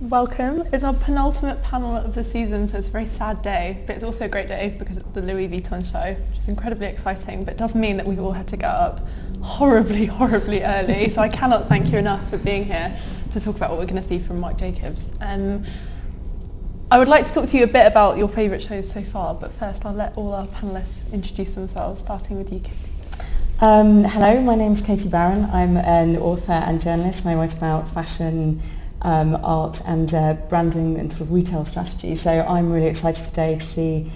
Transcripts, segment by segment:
Welcome. It's our penultimate panel of the season, so it's a very sad day, but it's also a great day because it's the Louis Vuitton show, which is incredibly exciting, but does mean that we've all had to get up horribly early, so I cannot thank you enough for being here to talk about what we're going to see from Marc Jacobs. I would like to talk to you a bit about your favourite shows so far, but first I'll let all our panellists introduce themselves, starting with you, Katie. Hello, my name's Katie Barron. I'm an author and journalist, and I write about fashion, art and branding and sort of retail strategy. So I'm really excited today to see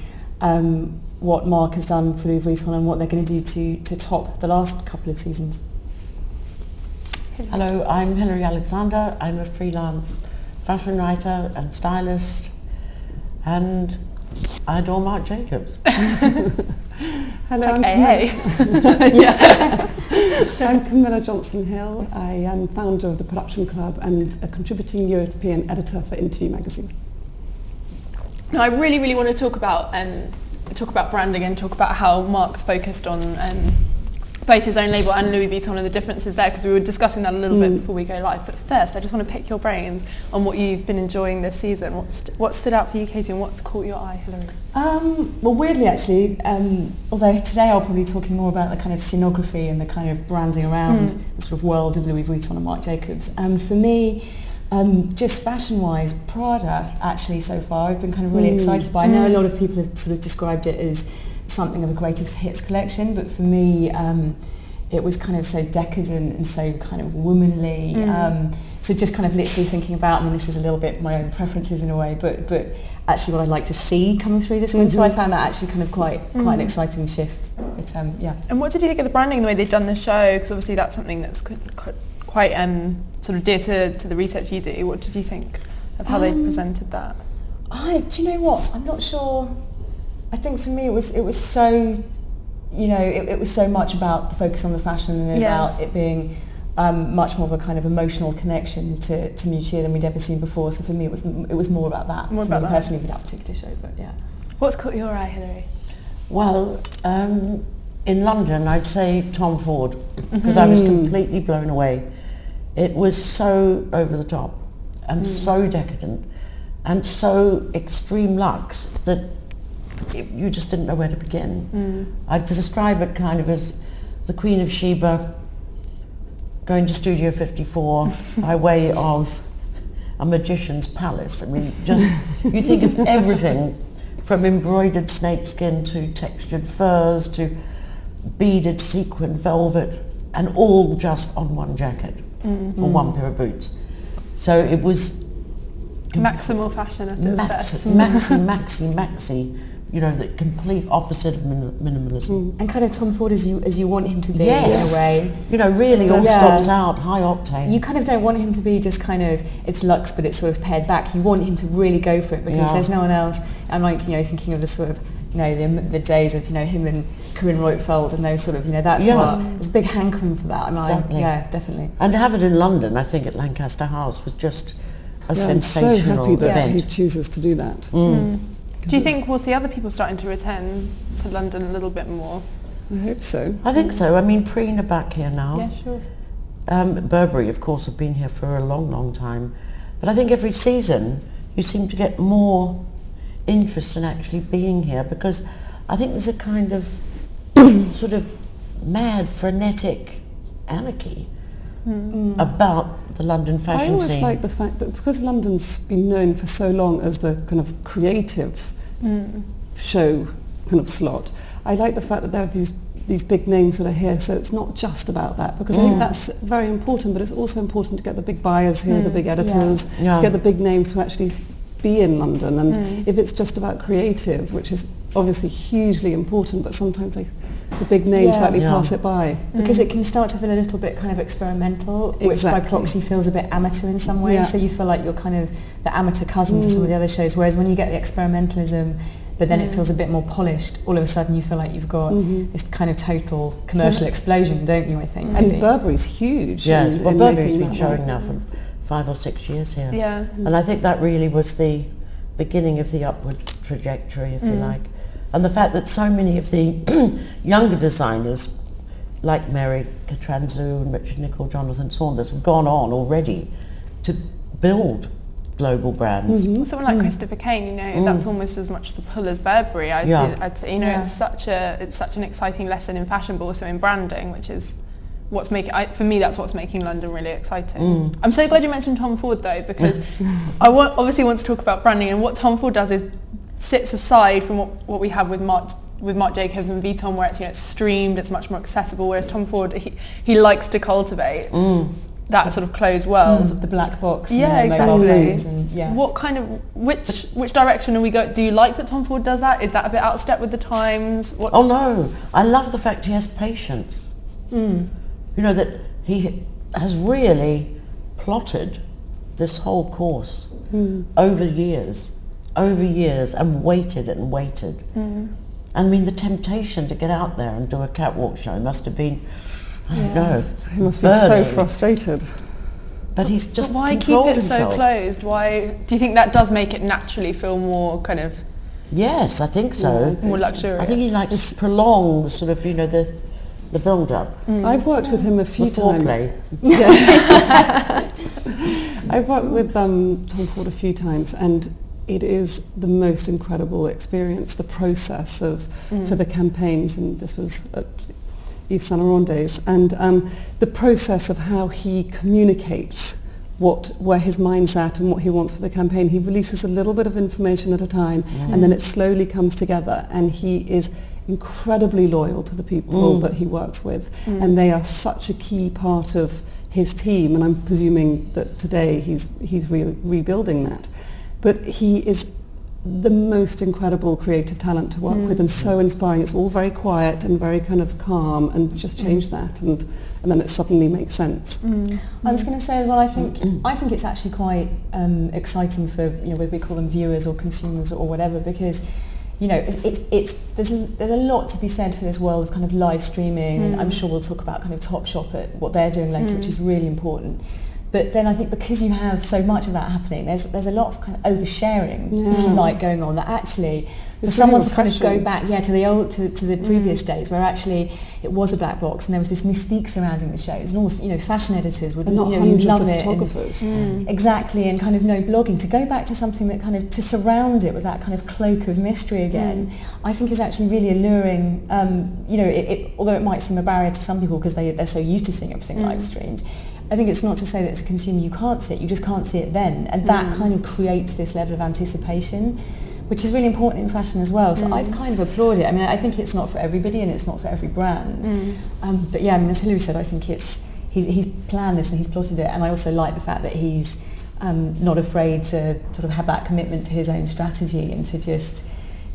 what Marc has done for Louis Vuitton and what they're going to do to top the last couple of seasons. Hello, I'm Hilary Alexander. I'm a freelance fashion writer and stylist, and I adore Marc Jacobs. Hello, like I'm Camilla Johnson-Hill. I am founder of the Production Club and a contributing European editor for Interview magazine. Now, I really want to talk about branding and talk about how Marc's focused on both his own label and Louis Vuitton and the differences there, because we were discussing that a little bit before we go live. But first, I just want to pick your brains on what you've been enjoying this season. What stood out for you, Katie, and what's caught your eye, Hilary? Well, weirdly actually, although today I'll probably be talking more about the kind of scenography and the kind of branding around the sort of world of Louis Vuitton and Marc Jacobs. And for me, just fashion-wise, Prada actually so far I've been kind of really excited by. I know a lot of people have sort of described it as something of a greatest hits collection, but for me it was kind of so decadent and so kind of womanly. So just kind of literally thinking about, I mean, this is a little bit my own preferences in a way, but actually what I'd like to see coming through this winter, I found that actually kind of quite an exciting shift. But yeah. And what did you think of the branding, the way they've done the show? Because obviously that's something that's quite sort of dear to the research you do. What did you think of how they presented that? Do you know what? I'm not sure. I think for me it was so, it was so much about the focus on the fashion and about it being much more of a kind of emotional connection to Miuccia than we'd ever seen before. So for me it was more about that. More for about me that. Personally with that particular show, but yeah. What's caught your eye, Hilary? Well, in London I'd say Tom Ford, because I was completely blown away. It was so over the top and so decadent and so extreme luxe that you just didn't know where to begin. I'd describe it kind of as the Queen of Sheba going to Studio 54 by way of a magician's palace. I mean, just you think of everything from embroidered snakeskin to textured furs to beaded sequin velvet, and all just on one jacket or one pair of boots. So it was Maximal fashion at its best. maxi. The complete opposite of minimalism. And kind of Tom Ford as you want him to be in a way. Really all stops out, high octane. You kind of don't want him to be just kind of, it's luxe but it's sort of pared back. You want him to really go for it because there's no one else. I'm like, thinking of the sort of, the days of, him and Corinne Roitfeld and those sort of, that's what, there's a big hankering for that. Exactly. Definitely. And to have it in London, I think at Lancaster House was just a sensational I'm so happy that event. he chooses to do that. Do you think we'll see other people starting to return to London a little bit more? I hope so. I think so. I mean, Preen are back here now. Yeah, sure. Burberry, of course, have been here for a long time. But I think every season you seem to get more interest in actually being here, because I think there's a kind of sort of mad, frenetic anarchy about the London fashion scene. I always like the fact that because London's been known for so long as the kind of creative show kind of slot, I like the fact that there are these big names that are here, so it's not just about that, because I think that's very important, but it's also important to get the big buyers here, the big editors, to get the big names to actually be in London. And if it's just about creative, which is obviously hugely important, but sometimes the big names slightly pass it by. Because it can start to feel a little bit kind of experimental, which by proxy feels a bit amateur in some ways, so you feel like you're kind of the amateur cousin to some of the other shows, whereas when you get the experimentalism, but then it feels a bit more polished, all of a sudden you feel like you've got this kind of total commercial explosion, don't you, I think? And Burberry's huge. Yes, well, Burberry's been showing now for 5 or 6 years here. Yeah. And I think that really was the beginning of the upward trajectory, if you like. And the fact that so many of the younger designers, like Mary Katranzu and Richard Nicol, Jonathan Saunders, have gone on already to build global brands. Well, someone like Christopher Kane, you know, that's almost as much the pull as Burberry. I'd say, you know, it's such an exciting lesson in fashion, but also in branding, which is what's making, for me, that's what's making London really exciting. I'm so glad you mentioned Tom Ford though, because I obviously want to talk about branding, and what Tom Ford does is sits aside from what we have with Marc Jacobs and Vuitton, where it's, you know, it's streamed, it's much more accessible, whereas Tom Ford, he likes to cultivate that sort of closed world. The black box, yeah, and exactly. mobile phones, and What kind of, which direction are we going? Do you like that Tom Ford does that? Is that a bit out of step with the times? Oh no, I love the fact he has patience. You know, that he has really plotted this whole course over years, and waited and waited. I mean, the temptation to get out there and do a catwalk show must have been, I don't know, He must be burning. so frustrated. But he's just But why keep controlled it himself. so closed? Why do you think that does make it naturally feel more kind of Yes, I think so. more luxurious? I think he likes to prolong the sort of, you know, the build-up. I've worked with him a few The times. foreplay. I've worked with Tom Ford a few times, and it is the most incredible experience, the process for the campaigns, and this was at Yves Saint Laurent days, and the process of how he communicates where his mind's at and what he wants for the campaign. He releases a little bit of information at a time, and then it slowly comes together, and he is incredibly loyal to the people that he works with, and they are such a key part of his team, and I'm presuming that today he's rebuilding that. But he is the most incredible creative talent to work with, and so inspiring. It's all very quiet and very kind of calm, and just change that, and then it suddenly makes sense. I was going to say as well, I think it's actually quite exciting for, you know, whether we call them viewers or consumers or whatever, because, you know, there's a lot to be said for this world of kind of live streaming, and I'm sure we'll talk about kind of Topshop at what they're doing later, which is really important. But then I think because you have so much of that happening, there's a lot of kind of oversharing, if you like, going on, that actually for It's someone really to kind of go refreshing. back to the previous days where actually it was a black box and there was this mystique surrounding the shows, and all the, you know, fashion editors would, And not you know, hundreds love of it, photographers. exactly, and kind of no blogging, to go back to something that kind of, to surround it with that kind of cloak of mystery again, I think is actually really alluring. You know, although it might seem a barrier to some people because they're so used to seeing everything live streamed, I think it's not to say that as a consumer you can't see it, you just can't see it then, and that kind of creates this level of anticipation, which is really important in fashion as well. So I've kind of applauded it. I mean, I think it's not for everybody and it's not for every brand, but yeah, I mean, as Hilary said, I think he's planned this and he's plotted it, and I also like the fact that he's not afraid to sort of have that commitment to his own strategy, and to just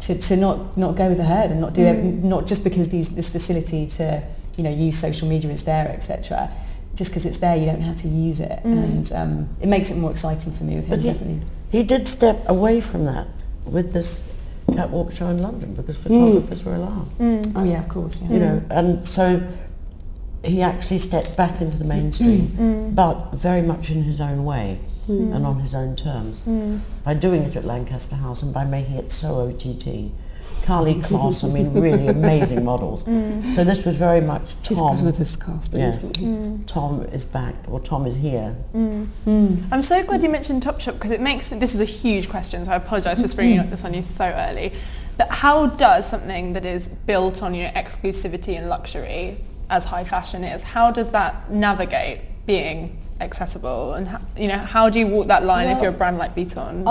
to not go with the herd, and not do it, not just because this facility to, you know, use social media is there, etc. Just because it's there, you don't have to use it, and it makes it more exciting for me with him, definitely. He did step away from that with this catwalk show in London, because photographers were allowed. Oh yeah, of course. Yeah. You know, and so he actually stepped back into the mainstream, but very much in his own way and on his own terms, by doing it at Lancaster House and by making it so OTT. Carly Kloss, I mean, really amazing models. So this was very much He's Tom. good with his casting, Yes. isn't he? Tom is back, or Tom is here. I'm so glad you mentioned Topshop, because it makes, this is a huge question, so I apologise for springing this on you so early. But how does something that is built on, you know, exclusivity and luxury, as high fashion is, how does that navigate being accessible, and you know, how do you walk that line if you're a brand like Vuitton?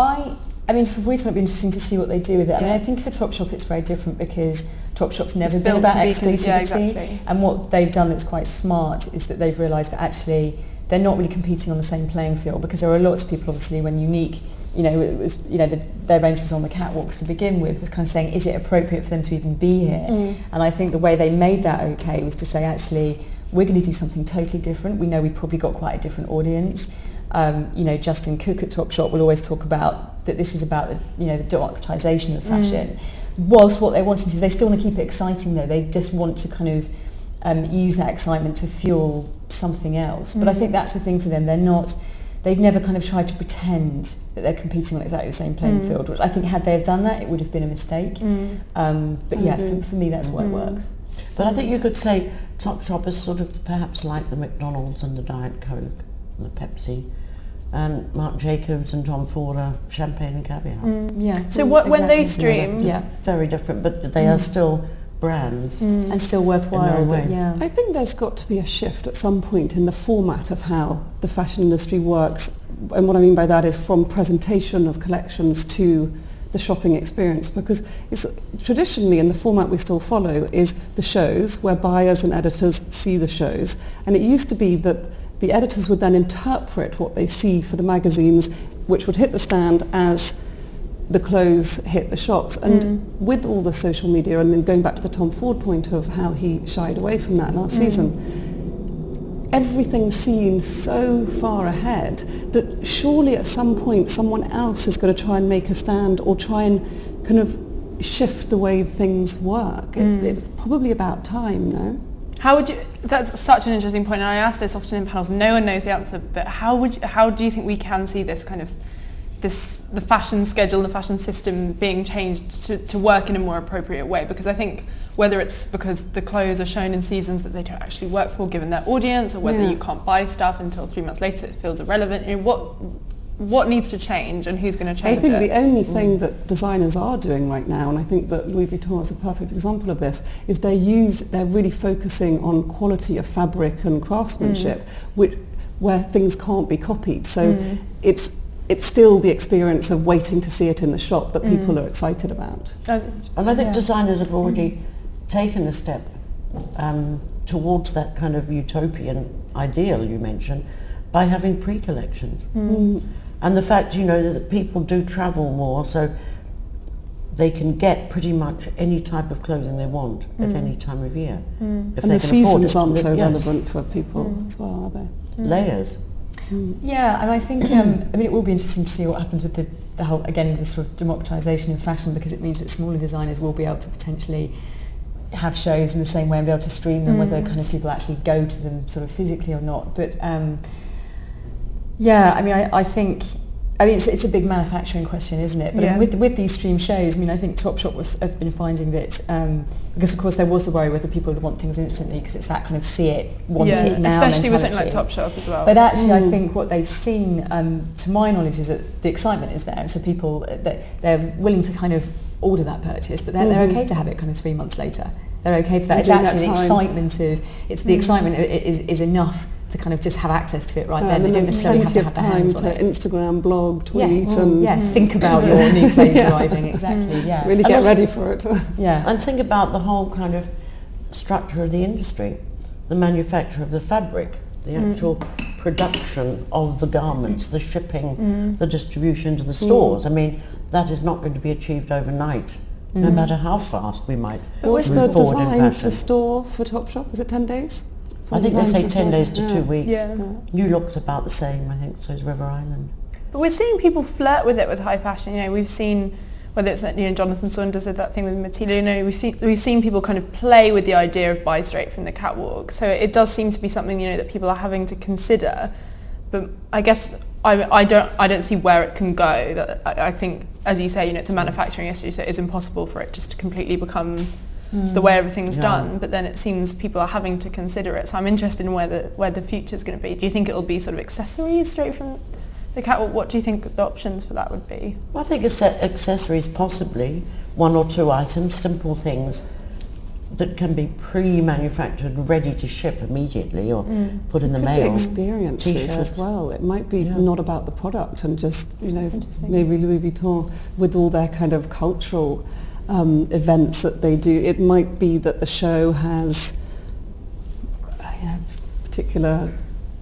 I mean, for Vuitton it'd be interesting to see what they do with it. I mean, I think for Topshop it's very different, because Topshop's never been about exclusivity, and what they've done that's quite smart is that they've realised that actually they're not really competing on the same playing field, because there are lots of people, obviously, when Unique, you know, it was, you know, their range was on the catwalks to begin with, was kind of saying, is it appropriate for them to even be here? And I think the way they made that okay was to say, actually, we're going to do something totally different. We know we've probably got quite a different audience. You know, Justin Cook at Topshop will always talk about that this is about the, you know, the democratization of fashion. Whilst what they wanted to do, they still want to keep it exciting though. They just want to kind of use that excitement to fuel something else. But I think that's the thing for them. They've never kind of tried to pretend that they're competing on exactly the same playing field, which I think had they have done that, it would have been a mistake. But yeah, for me that's why it works. But I think you could say Topshop is sort of perhaps like the McDonald's and the Diet Coke and the Pepsi and Marc Jacobs and Tom Ford are champagne and caviar. Yeah. So when they stream, Very different, but they are still brands. And still worthwhile. way. Yeah. I think there's got to be a shift at some point in the format of how the fashion industry works. And what I mean by that is from presentation of collections to the shopping experience, because it's traditionally in the format we still follow is the shows where buyers and editors see the shows, and it used to be that the editors would then interpret what they see for the magazines, which would hit the stand as the clothes hit the shops. And with all the social media, and then going back to the Tom Ford point of how he shied away from that last season, everything seems so far ahead that surely at some point someone else is going to try and make a stand or try and kind of shift the way things work. It's probably about time, no? How would you? That's such an interesting point. And I ask this often in panels. No one knows the answer. But how do you think we can see this kind of the fashion schedule, the fashion system being changed to work in a more appropriate way? Because I think whether it's because the clothes are shown in seasons that they don't actually work for given their audience, or whether you can't buy stuff until 3 months later, it feels irrelevant. You know, what needs to change and who's going to change it? I think the only thing that designers are doing right now, and I think that Louis Vuitton is a perfect example of this, is they're really focusing on quality of fabric and craftsmanship, where things can't be copied. So it's still the experience of waiting to see it in the shop that people are excited about. And I think designers have already taken a step towards that kind of utopian ideal you mentioned by having pre-collections. And the fact, that people do travel more, so they can get pretty much any type of clothing they want at any time of year. If And they the can afford seasons it. aren't so Yes. relevant for people as well, are they? Layers. Yeah, and I think it will be interesting to see what happens with the whole, again, this sort of democratisation in fashion, because it means that smaller designers will be able to potentially have shows in the same way and be able to stream them, whether kind of people actually go to them sort of physically or not. But I think it's a big manufacturing question, isn't it? But with these stream shows, I think Topshop have been finding that, because of course there was the worry whether people would want things instantly, because it's that kind of see it, want it now especially mentality. with something like Topshop as well. But actually I think what they've seen, to my knowledge, is that the excitement is there. So people, that they're willing to kind of order that purchase, but they're okay to have it kind of 3 months later. They're okay for that. It's actually the excitement of, the excitement is enough to kind of just have access to it right then. They don't necessarily have to have their hands on it. Instagram, blog, tweet, and think about your new clothes arriving. Exactly. Yeah. Really get ready for it. And think about the whole kind of structure of the industry, the manufacture of the fabric, the actual production of the garments, the shipping, the distribution to the stores. That is not going to be achieved overnight, no matter how fast we might What's move the forward in design fashion. to store for Topshop? Is it 10 days? I think they say 10 days to 2 Yeah. weeks. Yeah. New Look's about the same, I think, so is River Island. But we're seeing people flirt with it with high fashion. We've seen, whether it's Jonathan Saunders did that thing with Matilda. We've seen people kind of play with the idea of buy straight from the catwalk. So it does seem to be something that people are having to consider. But I guess I don't see where it can go. I think, as you say, it's a manufacturing issue, so it's impossible for it just to completely become the way everything's done. But then it seems people are having to consider it. So I'm interested in where the future's going to be. Do you think it'll be sort of accessories straight from the catwalk? What do you think the options for that would be? I think accessories, possibly 1 or 2 items, simple things that can be pre-manufactured, ready to ship immediately or put in the mail. Experiences T-shirts. as well. It might be not about the product, and just maybe Louis Vuitton with all their kind of cultural events that they do. It might be that the show has a particular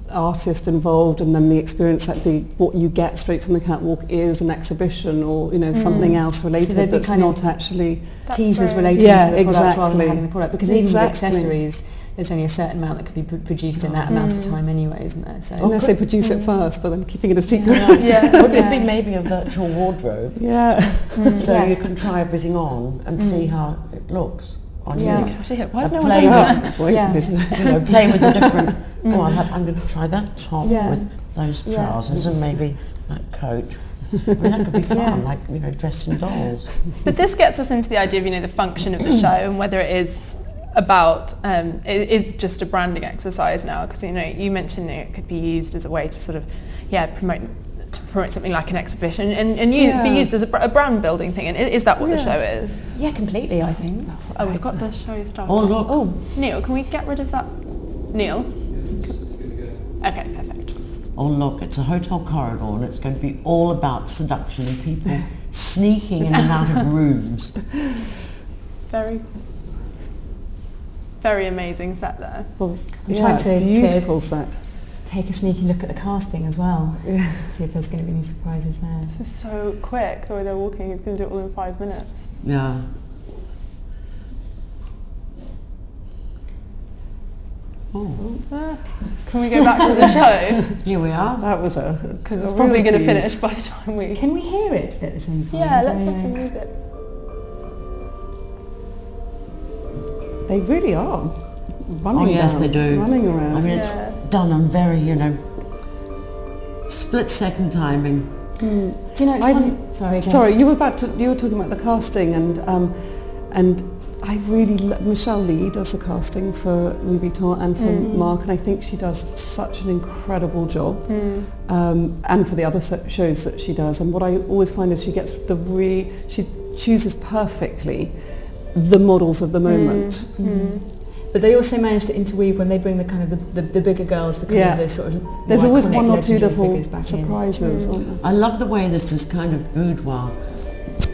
artist involved, and then the experience, like what you get straight from the catwalk, is an exhibition or something else related So that's not actually teasers relating to the product rather than having the product, because even with accessories there's only a certain amount that could be produced in that amount of time anyway, isn't there? So unless they produce it first, but then keeping it a secret. Would it be maybe a virtual wardrobe? So you can try everything on and see how it looks on you. Why is no one doing that? Play with the different. I'm going to try that top with those trousers and maybe that coat. That could be fun, like dressing dolls. But this gets us into the idea of the function of the show, and whether it is about it is just a branding exercise now, because you mentioned it could be used as a way to sort of promote something like an exhibition and be used as a brand building thing. And is that what the show is? Yeah, completely, I think. Oh, we've got the show started. Oh, look. Oh, Neil, can we get rid of that? Neil? Okay, perfect. Oh look, it's a hotel corridor and it's going to be all about seduction and people sneaking in and out of rooms. Very, very amazing set there. Well, I'm trying to beautiful set. Take a sneaky look at the casting as well. See if there's going to be any surprises there. This is so quick, the way they're walking. He's going to do it all in 5 minutes. Yeah. Oh. Can we go back to the show? Here we are. That was Because it's probably going to finish by the time we... Can we hear it at the same time? Yeah, let's have some music. They really are running. Oh yes, down, they do. running around. I mean, it's done on very, split-second timing. Do you know? It's funny. Sorry. Sorry, you were talking about the casting, and I really Michelle Lee does the casting for Louis Vuitton and for Marc, and I think she does such an incredible job. And for the other shows that she does, and what I always find is she gets she chooses perfectly the models of the moment. But they also manage to interweave when they bring the kind of the bigger girls, the kind of the sort of there's always iconic, one or two legendary little figures back surprises. Aren't there? I love the way this is kind of boudoir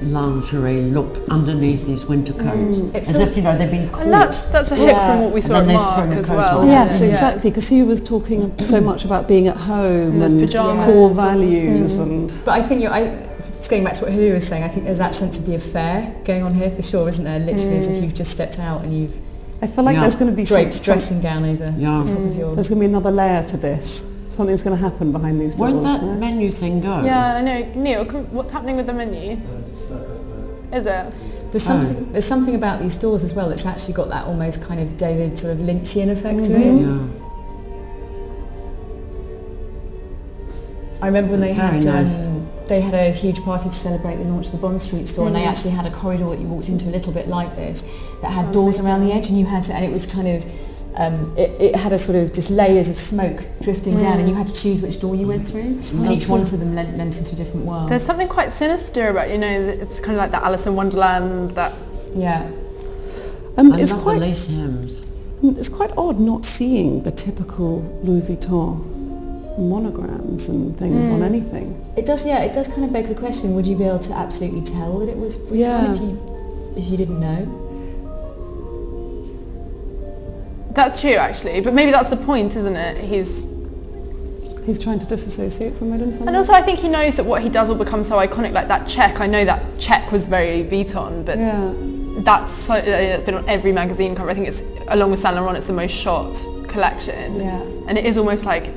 lingerie look underneath these winter coats, as if they've been caught. And that's a hit from what we saw at Marc as well. Yes, exactly, because he was talking so much about being at home and pyjamas core values and. But I think just going back to what Hilary was saying, I think there's that sense of the affair going on here for sure, isn't there? Literally as if you've just stepped out and you've I feel like there's going to be draped dressing gown over the top of your... There's going to be another layer to this. Something's going to happen behind these doors. Won't that menu thing go? Yeah, I know. Neil, what's happening with the menu? Is it? There's something about these doors as well. It's actually got that almost kind of David sort of Lynchian effect to it. Yeah. I remember when they had nice. They had a huge party to celebrate the launch of the Bond Street store, and they actually had a corridor that you walked into a little bit like this that had doors around the edge, and you had to, and it was kind of it had a sort of just layers of smoke drifting down, and you had to choose which door you went through, and each one of them lent into a different world. There's something quite sinister about, it's kind of like that Alice in Wonderland, that... Yeah. It's love quite the lace hems. It's quite odd not seeing the typical Louis Vuitton monograms and things on anything. It does kind of beg the question, would you be able to absolutely tell that it was Vuitton if you didn't know? That's true, actually, but maybe that's the point, isn't it? He's trying to disassociate from it in some way. And also I think he knows that what he does will become so iconic, like that check. I know that check was very Vuitton, but that's it's been on every magazine cover. I think it's, along with Saint Laurent, it's the most shot collection. Yeah. And it is almost like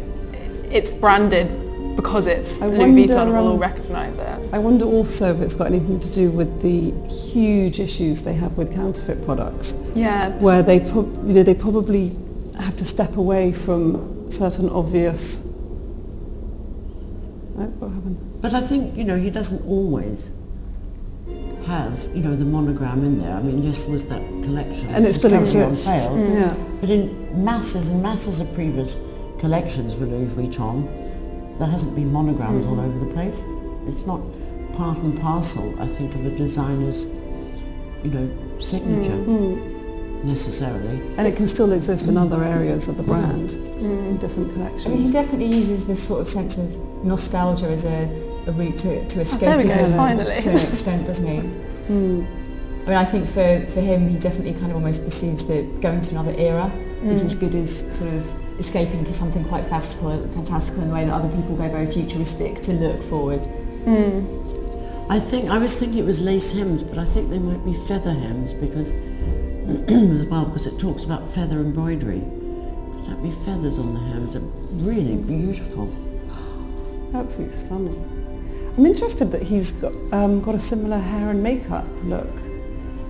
it's branded because it's Louis Vuitton, we'll all recognise it. I wonder also if it's got anything to do with the huge issues they have with counterfeit products. Yeah. Where they probably have to step away from certain obvious... What happened? But I think, he doesn't always have, the monogram in there. I mean, yes, there was that collection. And it still exists. On sale. Yeah. But in masses and masses of previous collections for Louis Vuitton, there hasn't been monograms all over the place. It's not part and parcel, I think, of a designer's, signature necessarily. And it can still exist in other areas of the brand, in different collections. I mean, he definitely uses this sort of sense of nostalgia as a route to escapism there we go, finally. to an extent, doesn't he? I mean, I think for him, he definitely kind of almost perceives that going to another era is as good as sort of escaping to something quite fantastical in the way that other people go very futuristic to look forward. I was thinking it was lace hems, but I think they might be feather hems because it talks about feather embroidery. Could that be feathers on the hems? They're really beautiful. Absolutely stunning. I'm interested that he's got a similar hair and makeup look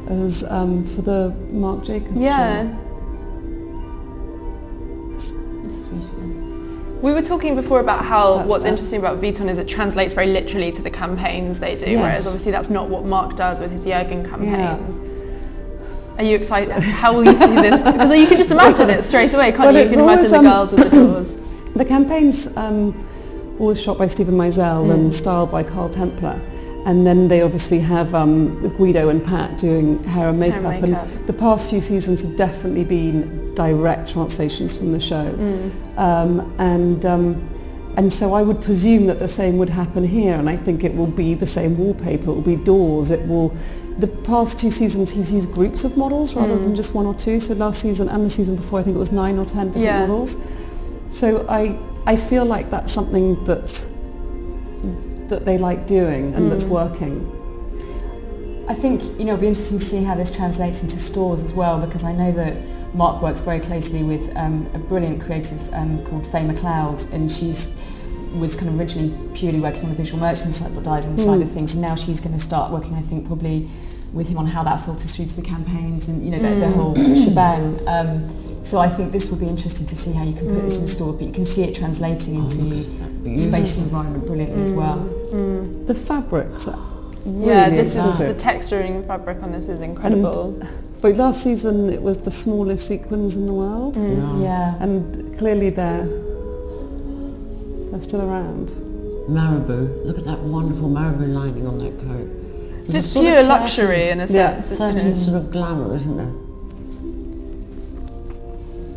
as for the Marc Jacobs show. We were talking before about how what's interesting about Vuitton is it translates very literally to the campaigns they do, whereas obviously that's not what Marc does with his Jürgen campaigns. Are you excited? How will you see this? Because you can just imagine it straight away, can't Well, you? You it's can imagine always, the girls with the doors. The campaign's always shot by Stephen Meisel and styled by Carl Templer. And then they obviously have Guido and Pat doing hair and makeup. And the past few seasons have definitely been direct translations from the show. And so I would presume that the same would happen here, and I think it will be the same wallpaper, it will be doors, the past 2 seasons he's used groups of models rather than just 1 or 2, so last season and the season before I think it was 9 or 10 different models. So I feel like that's something that they like doing and that's working. I think, it'll be interesting to see how this translates into stores as well, because I know that Mark works very closely with a brilliant creative called Faye McLeod, and was kind of originally purely working on the visual merchandising side of things, and now she's going to start working, I think, probably with him on how that filters through to the campaigns and the whole shebang. So I think this will be interesting to see how you can put this in store, but you can see it translating into spatial environment brilliantly as well. The fabrics are the texturing fabric on this is incredible. But last season it was the smallest sequins in the world. And clearly they're still around. Marabou. Look at that wonderful marabou lining on that coat. It's pure luxury in a sense. Certain sort of glamour, isn't there?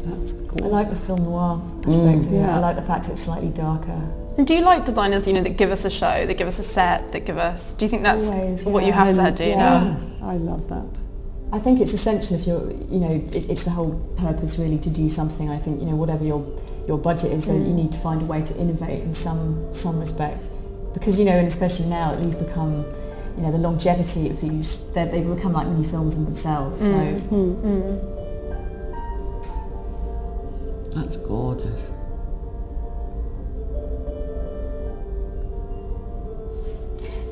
That's cool. I like the film noir aspect of it. I like the fact it's slightly darker. And do you like designers, that give us a show, that give us a set, that give us... Do you think that's Always, what you have to do now? I love that. I think it's essential if you're, it's the whole purpose really to do something. I think, whatever your budget is, then you need to find a way to innovate in some respect. Because, and especially now, these become, the longevity of these, they become like mini films in themselves. That's gorgeous.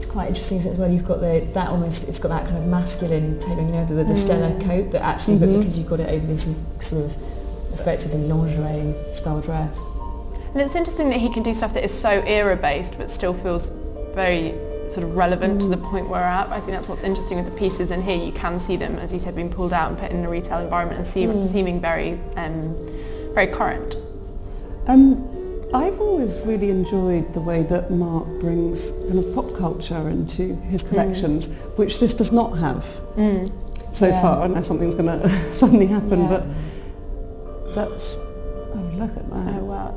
Quite interesting as well. You've got that almost, it's got that kind of masculine tailoring, the Stella coat that actually, but because you've got it over this sort of effectively lingerie style dress. And it's interesting that he can do stuff that is so era based but still feels very sort of relevant to the point we're at. I think that's what's interesting with the pieces in here. You can see them, as you said, being pulled out and put in a retail environment and seeming very very current. I've always really enjoyed the way that Mark brings kind of pop culture into his collections, which this does not have so far, unless something's going to suddenly happen. But that's... Oh, look at that. Oh, wow.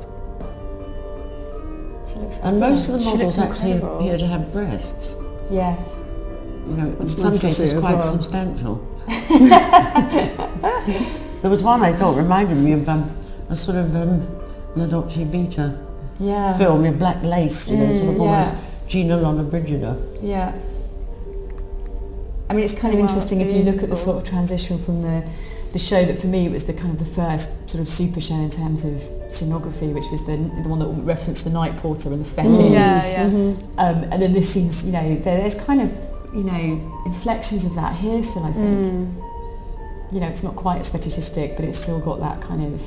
She looks And most of the models actually incredible. appear to have breasts. Yes. That's in some nice to cases see as quite well. substantial. There was one I thought reminded me of a sort of La Dolce Vita film with black lace, sort of almost Gina Lollobrigida. Yeah. I mean, it's kind of interesting if you look at the sort of transition from the show that for me was the kind of the first sort of super show in terms of scenography, which was the one that referenced the night porter and the fetish. And then this seems, there's kind of, inflections of that here still, I think. It's not quite as fetishistic, but it's still got that kind of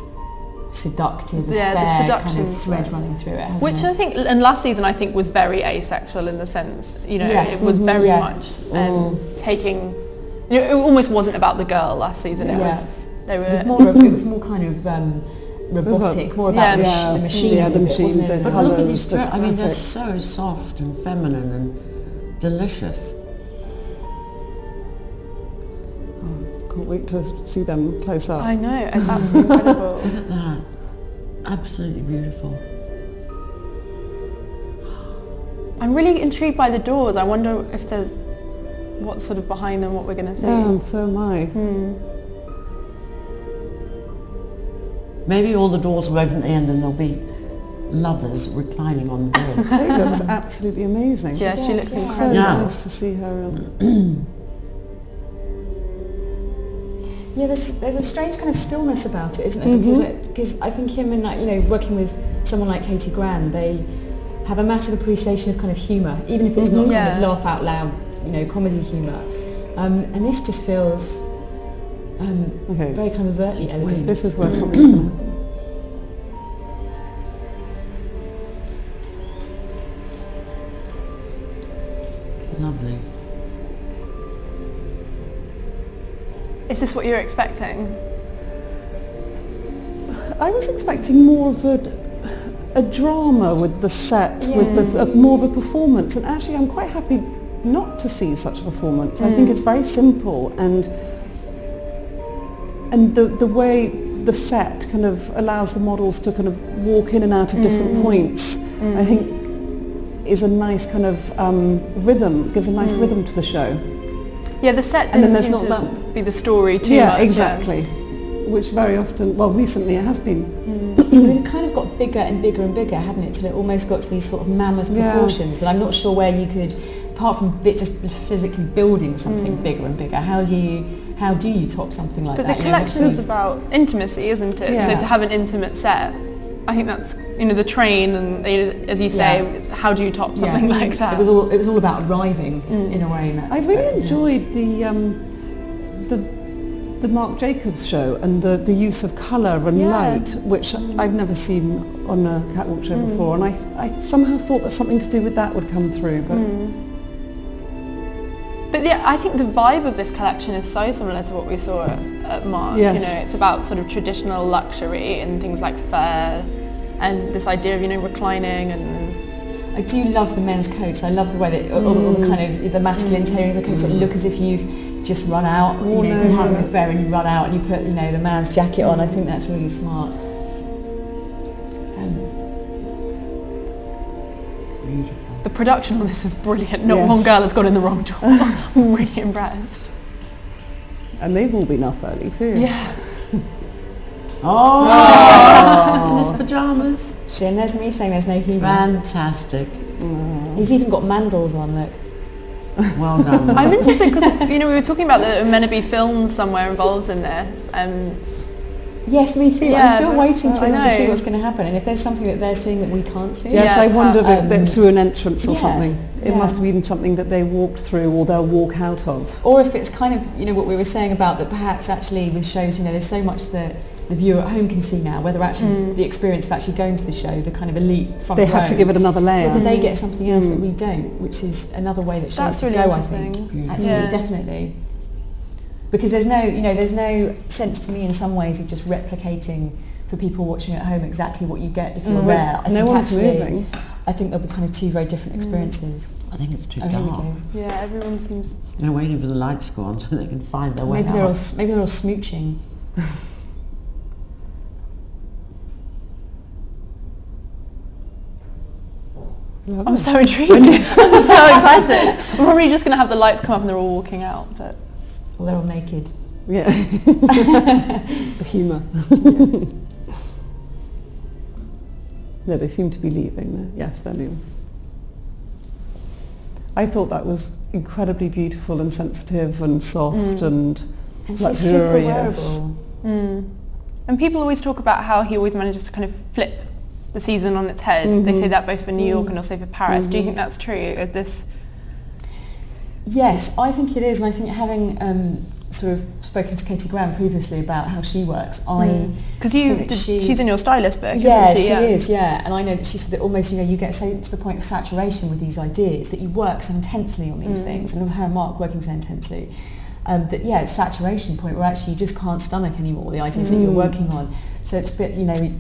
seductive affair kind of thread running through it, hasn't Which it? I think, and last season I think was very asexual in the sense, it was very much taking, it almost wasn't about the girl last season. It was more kind of robotic, more about the machine. Yeah, the machine, wasn't it? But look at these dresses, I mean, they're so soft and feminine and delicious. Can't wait to see them close up. I know, it's absolutely incredible. Look at that. Absolutely beautiful. I'm really intrigued by the doors. I wonder if there's what's sort of behind them, what we're going to see. Yeah, so am I. Maybe all the doors will open at the end and there'll be lovers reclining on the beds. She looks absolutely amazing. Yeah, she looks So incredible. nice to see her. Yeah, there's a strange kind of stillness about it, isn't there? Because I think him and working with someone like Katie Gran, they have a massive appreciation of kind of humour, even if it's not kind of laugh out loud, comedy humour. And this just feels very kind of overtly elegant. This is where something's going to happen. Lovely. Is this what you're expecting? I was expecting more of a drama with the set, with more of a performance, and actually I'm quite happy not to see such a performance. I think it's very simple, and the way the set kind of allows the models to kind of walk in and out of different points, I think is a nice kind of rhythm, gives a nice rhythm to the show. Yeah, the set And then didn't there's seem not to that- be the story too Yeah, much. exactly. Which very often, well, recently it has been. But it kind of got bigger and bigger and bigger, hadn't it? Till it almost got to these sort of mammoth proportions that I'm not sure where you could, apart from just physically building something bigger and bigger, how do you top something like But that? the collection's about intimacy, isn't it? Yes. So to have an intimate set, I think that's, the train and, as you say, it's how do you top something like that? It was all about arriving in a way. In that I respect, really enjoyed the Marc Jacobs show and the use of colour and light, which I've never seen on a catwalk show before, and I somehow thought that something to do with that would come through. But yeah, I think the vibe of this collection is so similar to what we saw at Marc. Yes. It's about sort of traditional luxury and things like fur and this idea of, reclining and... I do love the men's coats. I love the way that all the kind of the masculine tone of the coats that look as if you've just run out. You're having an affair and you run out and you put the man's jacket on. I think that's really smart. The production on this is brilliant. Not one girl has got in the wrong door. I'm really impressed. And they've all been up early too. Yeah. Oh, his pyjamas. See, and there's me saying there's no humour. Fantastic. He's even got mandals on, look. Well done. I'm interested because, we were talking about the meant to be films somewhere involved in this. Yes, me too. Yeah, I'm still waiting I to see know. what's going to happen, and if there's something that they're seeing that we can't see. Yes, Yeah, I wonder if it's through an entrance or Yeah, something. It yeah. must have been something that they walked through or they'll walk out of. Or if it's kind of, what we were saying about that perhaps actually with shows, there's so much that the viewer at home can see now, whether actually the experience of actually going to the show, the kind of elite front They row, have to give it another layer. whether they get something else that we don't, which is another way that shows That's could really go, I interesting. think. Actually, Yeah. definitely. Because there's no sense to me in some ways of just replicating for people watching at home exactly what you get if you're there. I No think one's actually, moving. I think there'll be kind of two very different experiences. I think it's too Oh, here we dark. go. Yeah, everyone seems... They're waiting for the lights to go on so they can find their way Maybe they're all out. smooching. I'm so intrigued. I'm so excited. We're probably just going to have the lights come up and they're all walking out. But Well, they're all naked. Yeah. The humour. No, they seem to be leaving. Yes, they're leaving. I thought that was incredibly beautiful and sensitive and soft and And so super luxurious. wearable. And people always talk about how he always manages to kind of flip the season on its head. They say that both for New York and also for Paris. Do you think that's true? Is this... Yes, I think it is, and I think having sort of spoken to Katie Graham previously about how she works, Because think that she's in your stylist book, yeah, isn't she? she is, yeah. And I know that she said that almost, you get so to the point of saturation with these ideas that you work so intensely on these things, and with her and Mark working so intensely, that it's saturation point where actually you just can't stomach anymore the ideas that you're working on. So it's a bit,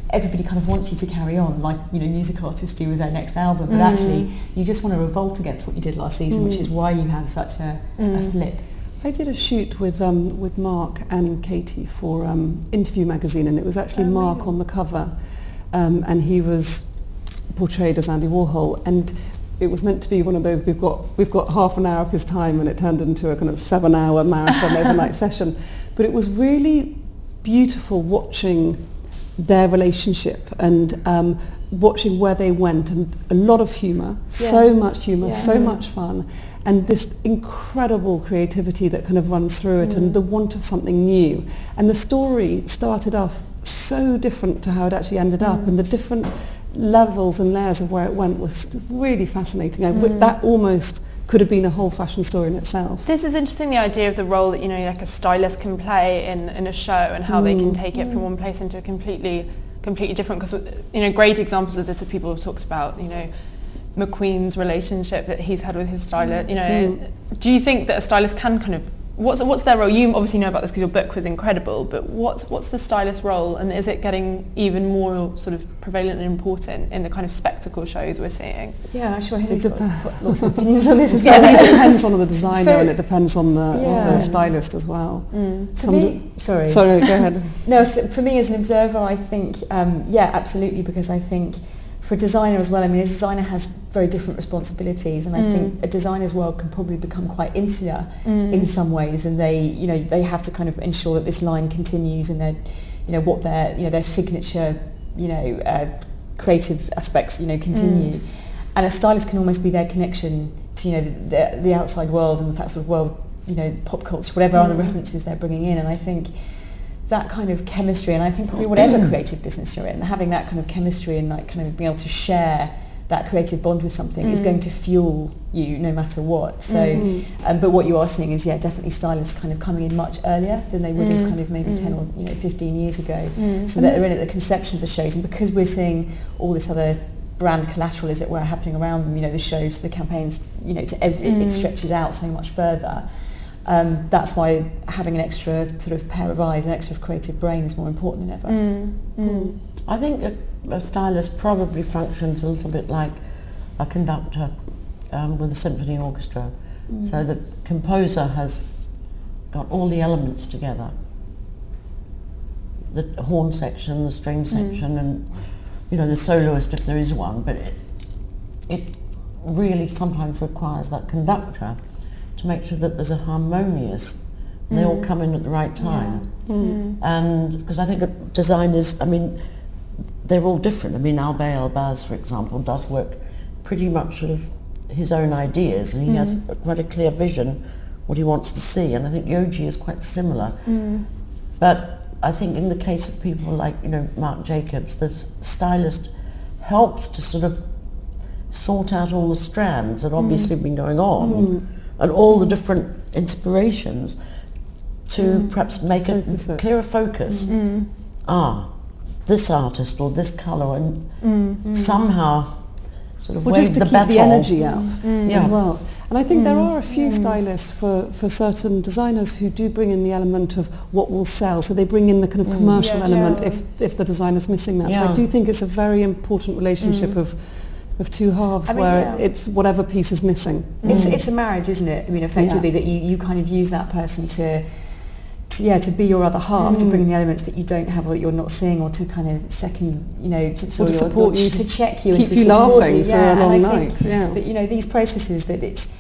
everybody kind of wants you to carry on, like, music artists do with their next album, but actually you just want to revolt against what you did last season, which is why you have such a flip. I did a shoot with Mark and Katie for Interview magazine, and it was actually Mark on the cover, and he was portrayed as Andy Warhol, and it was meant to be one of those we've got half an hour of his time, and it turned into a kind of 7-hour marathon overnight session. But it was really beautiful watching their relationship and watching where they went, and a lot of humour, so much humour, so much fun, and this incredible creativity that kind of runs through it, and the want of something new. And the story started off so different to how it actually ended up, and the different levels and layers of where it went was really fascinating. That almost could have been a whole fashion story in itself. This is interesting, the idea of the role that, like a stylist can play in a show, and how they can take it from one place into a completely different, because, great examples of this are people who talks about, McQueen's relationship that he's had with his stylist. Do you think that a stylist can kind of what's their role? You obviously know about this because your book was incredible, but what's the stylist role, and is it getting even more sort of prevalent and important in the kind of spectacle shows we're seeing? Yeah, I'm sure Hilary's got lots of opinions on this as well. It depends on the designer and it depends on the stylist as well. For me, sorry, go ahead. No, so for me as an observer, I think, absolutely, because I think for a designer as well, I mean, a designer has very different responsibilities, and I think a designer's world can probably become quite insular in some ways, and they have to kind of ensure that this line continues, and what their signature, creative aspects, continue. And a stylist can almost be their connection to, the outside world and that sort of world, pop culture, whatever other references they're bringing in. And I think that kind of chemistry, and I think probably whatever creative business you're in, having that kind of chemistry and like kind of being able to share that creative bond with something is going to fuel you no matter what. So, but what you are seeing is, definitely stylists kind of coming in much earlier than they would have kind of maybe 10 or 15 years ago. So that they're in at the conception of the shows, and because we're seeing all this other brand collateral, as it were, happening around them, the shows, the campaigns, it stretches out so much further. That's why having an extra sort of pair of eyes, an extra creative brain is more important than ever. I think a stylist probably functions a little bit like a conductor with a symphony orchestra. So the composer has got all the elements together. The horn section, the string section, and the soloist if there is one, but it really sometimes requires that conductor to make sure that there's a harmonious, they all come in at the right time. And because I think designers, they're all different. Albé Elbaz, for example, does work pretty much sort of his own ideas, and he has quite a clear vision what he wants to see, and I think Yoji is quite similar. But I think in the case of people like, Marc Jacobs, the stylist helps to sort of sort out all the strands that obviously have been going on, and all the different inspirations to perhaps make a clearer focus. This artist or this colour, and somehow sort of wave the baton. Just to keep the energy out as well. And I think there are a few stylists for certain designers who do bring in the element of what will sell. So they bring in the kind of commercial element if the designer's missing that. So I do think it's a very important relationship of two halves where it's whatever piece is missing. It's a marriage, isn't it? Effectively that you kind of use that person to be your other half, to bring in the elements that you don't have or that you're not seeing, or to kind of second, to sort of support you, to check you, keep and to you support laughing you. for a long and I night. think that these processes, that it's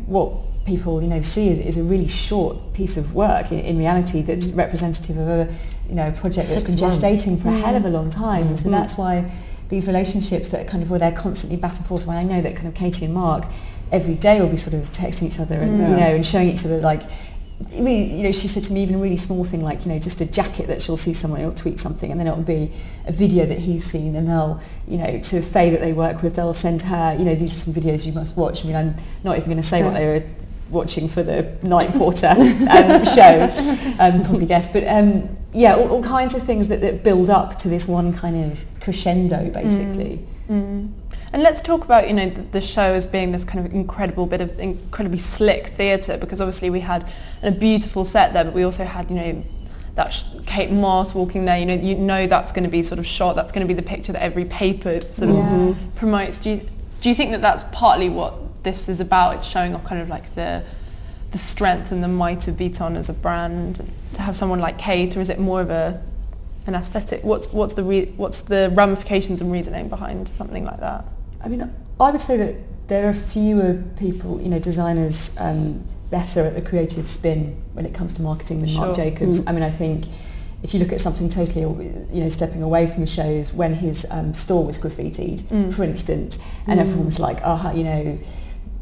what people see is a really short piece of work in reality that's representative of a project that's been gestating for a hell of a long time. So that's why these relationships that are kind of where they're constantly back and forth. When I know that kind of Katie and Mark every day will be sort of texting each other and and showing each other, like, she said to me even a really small thing like, just a jacket that she'll see someone, he'll tweet something, and then it'll be a video that he's seen, and they'll, to Faye that they work with, they'll send her, these are some videos you must watch. I'm not even going to say what they were watching for the Night Porter show, probably guess, but all kinds of things that build up to this one kind of crescendo, basically. And let's talk about, the show as being this kind of incredible bit of incredibly slick theatre, because obviously we had a beautiful set there, but we also had, that Kate Moss walking there, that's going to be sort of shot, that's going to be the picture that every paper sort of promotes. Do you think that that's partly what this is about? It's showing off kind of like the strength and the might of Vuitton as a brand, to have someone like Kate, or is it more of an aesthetic? What's the ramifications and reasoning behind something like that? I would say that there are fewer people, designers, better at the creative spin when it comes to marketing than Marc Jacobs. I think if you look at something totally, stepping away from the shows, when his store was graffitied, for instance, and everyone was like,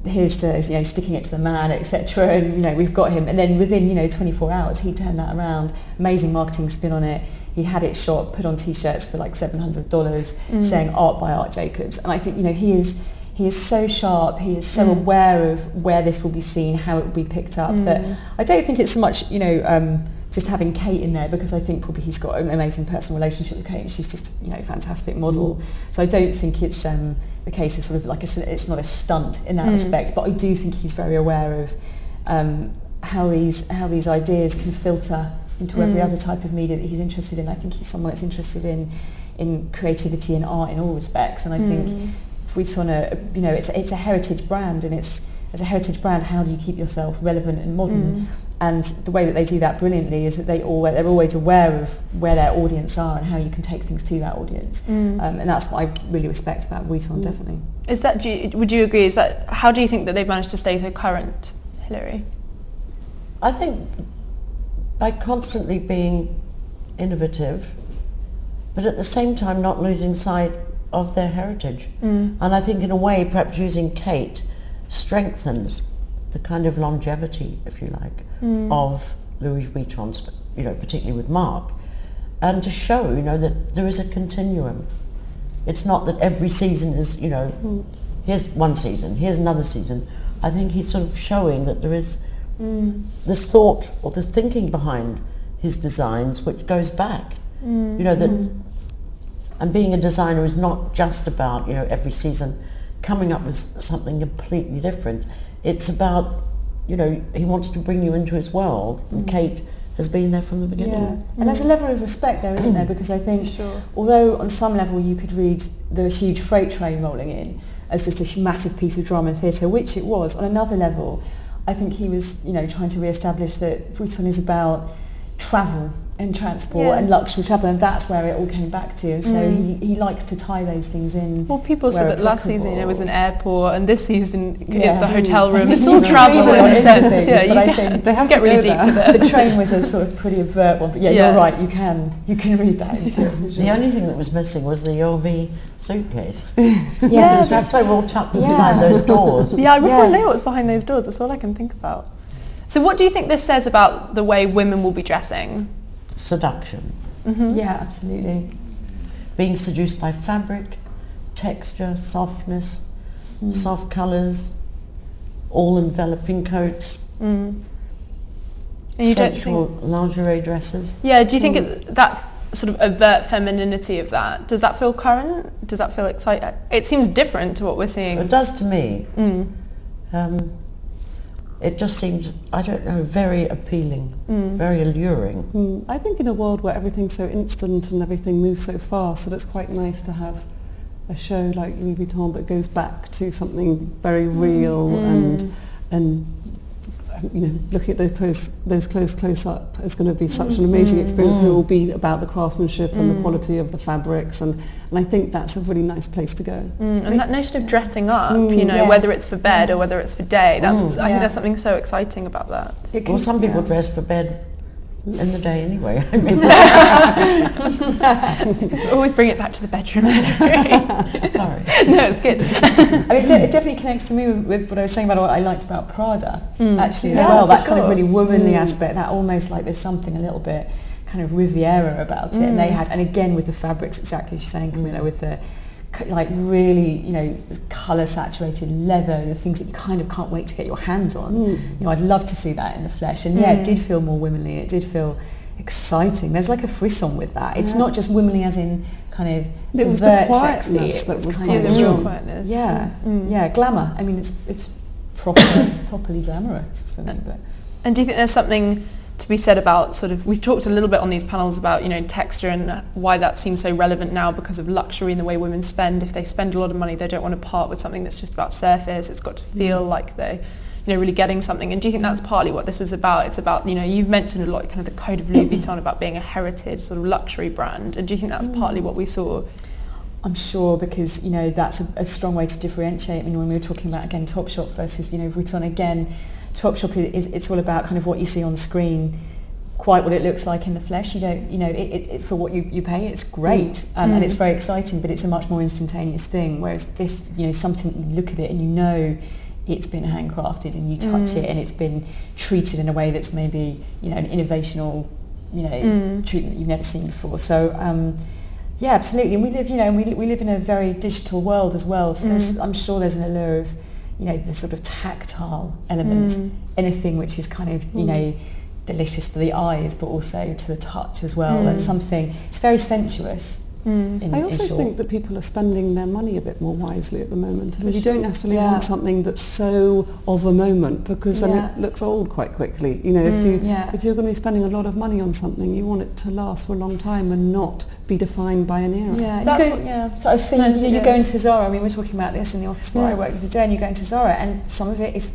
here's to, sticking it to the man, etc. And, we've got him. And then within, 24 hours, he turned that around. Amazing marketing spin on it. He had it shot, put on t-shirts for like $700, saying art by Art Jacobs. And I think, he is so sharp, he is so aware of where this will be seen, how it will be picked up, that I don't think it's so much, just having Kate in there, because I think probably he's got an amazing personal relationship with Kate, and she's just, a fantastic model. So I don't think it's the case is sort of like it's not a stunt in that respect, but I do think he's very aware of how these ideas can filter into every other type of media that he's interested in. I think he's someone that's interested in creativity and art in all respects, and I think Vuitton, it's a heritage brand, and as a heritage brand, how do you keep yourself relevant and modern? And the way that they do that brilliantly is that they're always aware of where their audience are and how you can take things to that audience. And that's what I really respect about Vuitton, definitely. Would you agree? How do you think that they've managed to stay so current, Hilary? I think by constantly being innovative, but at the same time not losing sight of their heritage. And I think in a way perhaps using Kate strengthens the kind of longevity, if you like, of Louis Vuitton's, particularly with Mark, and to show, that there is a continuum. It's not that every season is, here's one season, here's another season. I think he's sort of showing that there is this thought or the thinking behind his designs, which goes back, and being a designer is not just about, every season coming up with something completely different. It's about, he wants to bring you into his world, and Kate has been there from the beginning. Yeah. And there's a level of respect there, isn't there? Because I think, although on some level you could read the huge freight train rolling in as just a massive piece of drama and theatre, which it was, on another level, I think he was, trying to re-establish that Vuitton is about travel and transport and luxury travel, and that's where it all came back to. And so he likes to tie those things in. Well, people said that last season it was an airport, and this season the hotel room. It's all travel in a sense. I think they have to get really deep with it. The train was a sort of pretty overt one, but you're right. You can read that into it. The only thing that was missing was the LV suitcase. Yes, that's so all tucked inside those doors. Yeah, I really want to know what's behind those doors. That's all I can think about. So, what do you think this says about the way women will be dressing? Seduction. Yeah, absolutely. Being seduced by fabric, texture, softness, soft colours, all enveloping coats, And you sensual lingerie dresses. Yeah, do you think that sort of overt femininity of that, does that feel current? Does that feel exciting? It seems different to what we're seeing. It does to me. It just seems, very appealing, very alluring. I think in a world where everything's so instant and everything moves so fast, that it's quite nice to have a show like Louis Vuitton that goes back to something very real and looking at those clothes close up is going to be such an amazing experience. It will be about the craftsmanship and the quality of the fabrics, and I think that's a really nice place to go. And that notion of dressing up, whether it's for bed or whether it's for day, I think there's something so exciting about that. Well, some people dress for bed in the day anyway. Always bring it back to the bedroom. Sorry. No, it's good. It definitely connects to me with what I was saying about what I liked about Prada, actually, as well. That kind of really womanly aspect, that almost like there's something a little bit kind of Riviera about it. And they had, and again with the fabrics, exactly as you're saying, Camilla, with the like really, colour saturated leather, the things that you kind of can't wait to get your hands on. I'd love to see that in the flesh. And it did feel more womanly. It did feel exciting. There's like a frisson with that. It's not just womanly as in kind of it was the quietness that was kind of the real quietness. Yeah, glamour. I mean, it's properly glamorous for me. But. And do you think there's something to be said about sort of, we've talked a little bit on these panels about, texture and why that seems so relevant now because of luxury and the way women spend. If they spend a lot of money, they don't want to part with something that's just about surface. It's got to feel like they, really getting something. And do you think that's partly what this was about? It's about, you've mentioned a lot kind of the code of Louis Vuitton about being a heritage sort of luxury brand. And do you think that's partly what we saw? I'm sure, because that's a strong way to differentiate. I mean, when we were talking about again Topshop versus Vuitton, again Topshop it's all about kind of what you see on screen, quite what it looks like in the flesh. You don't, it for what you pay, it's great and it's very exciting, but it's a much more instantaneous thing. Whereas this, something, you look at it and it's been handcrafted and you touch it and it's been treated in a way that's maybe an innovational treatment you've never seen before. So yeah, absolutely. And we live we live in a very digital world as well. So I'm sure there's an allure of the sort of tactile element, anything which is kind of delicious for the eyes, but also to the touch as well. And something, it's very sensuous. in I also short. think that people are spending their money a bit more wisely at the moment. I mean, you don't necessarily want something that's so of a moment, because then it looks old quite quickly. You know, if you're going to be spending a lot of money on something, you want it to last for a long time and not be defined by an era. So I was saying, you go into Zara. I mean, we're talking about this in the office where I work the day, and you go into Zara, and some of it is,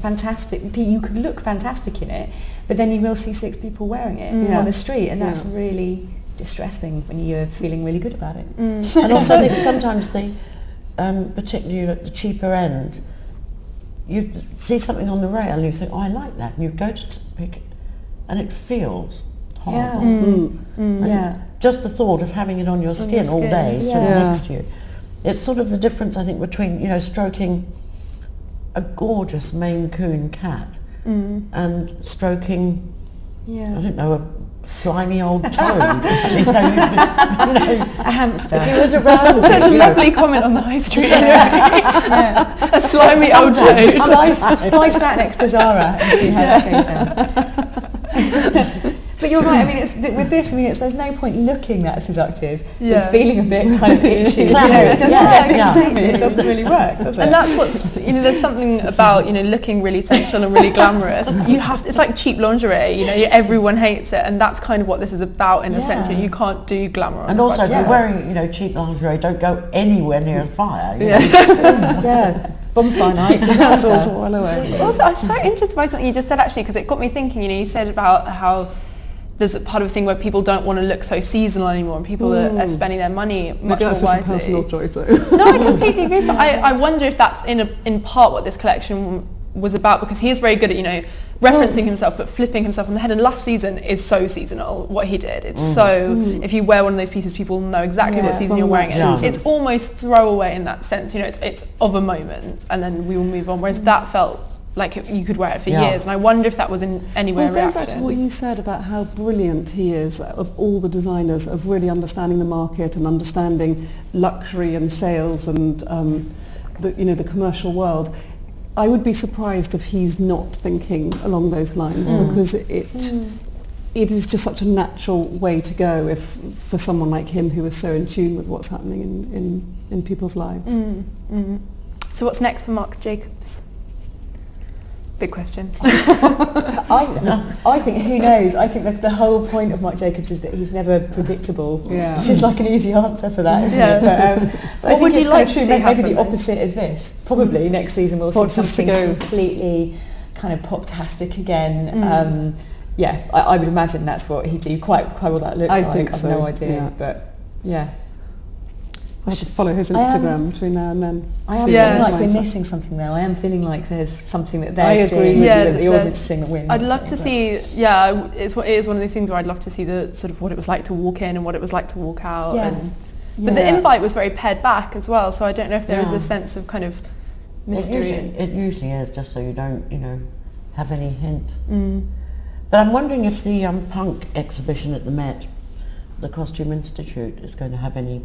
fantastic. You could look fantastic in it, but then you will see 6 people wearing it on the street, and that's really distressing when you're feeling really good about it. And also I think sometimes particularly at the cheaper end, you see something on the rail and you think, oh, I like that, and you go to pick it and it feels horrible. Just the thought of having it on your skin all day, sort of next to you. It's sort of the difference, I think, between stroking a gorgeous Maine Coon cat and stroking I don't know, a slimy old toad. A hamster. If he was around. Such a lovely comment on the high street. A slimy old toad. Splice that next to Zara and see how it goes down. But you're right. I mean, there's no point looking that seductive, but feeling a bit kind of itchy. It doesn't really work, does it? And that's what's, there's something about, looking really sensual and really glamorous. It's like cheap lingerie, everyone hates it, and that's kind of what this is about in a sense. You can't do glamour on and also, if you're wearing, cheap lingerie, don't go anywhere near a fire. Bonfire night. Candles all away. Also, I was so interested by something you just said, actually, because it got me thinking. You said about how there's a part of a thing where people don't want to look so seasonal anymore, and people are spending their money much more wisely. Maybe that's just a personal choice, though. No, I completely agree. But I wonder if that's in part what this collection was about, because he is very good at referencing himself but flipping himself on the head. And last season is so seasonal. What he did, it's so. If you wear one of those pieces, people know exactly what season you're wearing. It's almost throwaway in that sense. It's of a moment, and then we will move on. Whereas that felt like you could wear it for years, and I wonder if that was in any way a reaction. Going back to what you said about how brilliant he is, of all the designers, of really understanding the market and understanding luxury and sales and the commercial world, I would be surprised if he's not thinking along those lines, because it is just such a natural way to go for someone like him who is so in tune with what's happening in people's lives. So what's next for Marc Jacobs? Big question. I think, who knows? I think that the whole point of Marc Jacobs is that he's never predictable, which is like an easy answer for that, isn't it? But I think it's quite true. Maybe the opposite of this. Probably next season we'll see something completely kind of pop-tastic again. I would imagine that's what he'd do. Quite what that looks like. Think I've so. no idea, but I have to follow his Instagram between now and then. I am feeling like we're missing something though. I am feeling like there's something that they're seeing, that the audience is seeing that we're not. I'd love to see, it is one of those things where I'd love to see the sort of what it was like to walk in and what it was like to walk out. But the invite was very pared back as well, so I don't know if there is this sense of kind of mystery. It usually is, just so you don't, have any hint. But I'm wondering if the punk exhibition at the Met, the Costume Institute, is going to have any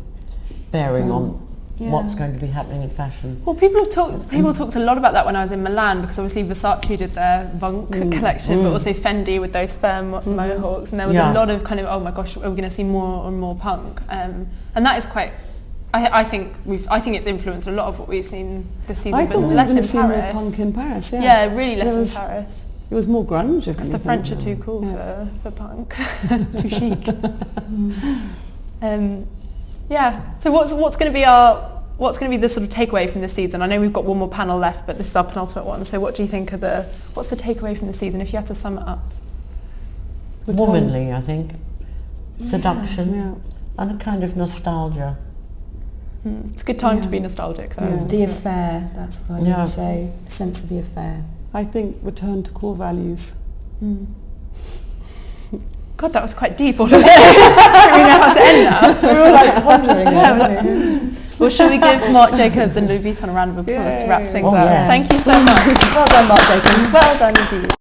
bearing on what's going to be happening in fashion. Well, people talked a lot about that when I was in Milan, because obviously Versace did their Vunk collection, but also Fendi with those firm mohawks, and there was a lot of kind of, oh my gosh, are we going to see more and more punk? And that is quite. I think it's influenced a lot of what we've seen this season. I thought we were going to see more punk in Paris. Yeah, really less in Paris. It was more grunge. Because the French are too cool for punk, too chic. So what's going to be the sort of takeaway from this season? I know we've got one more panel left, but this is our penultimate one. So what do you think what's the takeaway from the season if you had to sum it up? Womanly, I think. Seduction and a kind of nostalgia. It's a good time to be nostalgic though. Yeah. The affair, that's what I would say. The sense of the affair. I think return to core values. God, that was quite deep all of this. We know how to end now. We were like pondering. Well, shall we give Marc Jacobs and Louis Vuitton a round of applause to wrap things up? Yes. Thank you so much. Well done, Marc Jacobs. Well done indeed.